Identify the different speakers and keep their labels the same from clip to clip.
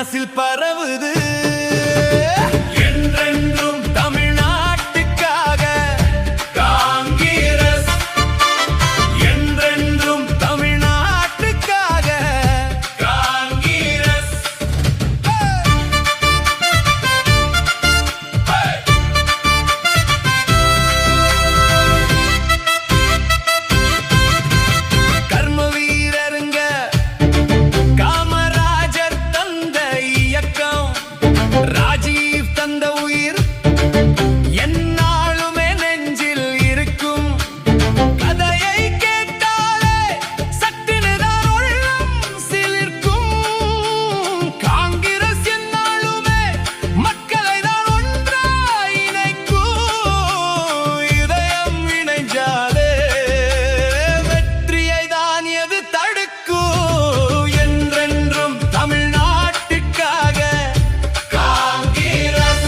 Speaker 1: மனசில் பரவுது. என்றென்றும் தமிழ்நாட்டுக்காக காங்கிரஸ், என்றென்றும் தமிழ்நாட்டுக்காக காங்கிரஸ். கர்ம வீரருங்க காமராஜர் தந்த இயக்கம், ராஜீவ் தந்த உயிர் எந்நாளுமே நெஞ்சில் இருக்கும். கதையை கேட்டாலே சட்டுனுதான் உள்ளம் சிலிர்க்கும். காங்கிரஸ் எந்நாளுமே மக்களை தான் ஒன்றாய் இணைக்கும். இதயம் இணைஞ்சாலே வெற்றியை தான் எது தடுக்கும். என்றென்றும் தமிழ்நாட்டுக்காக காங்கிரஸ்,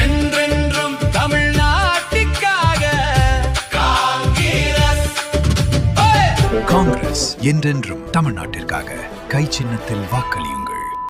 Speaker 1: என்றென்றும் தமிழ்நாட்டுக்காக காங்கிரஸ்.
Speaker 2: காங்கிரஸ் என்றென்றும் தமிழ்நாட்டிற்காக. கை சின்னத்தில் வாக்களியும்.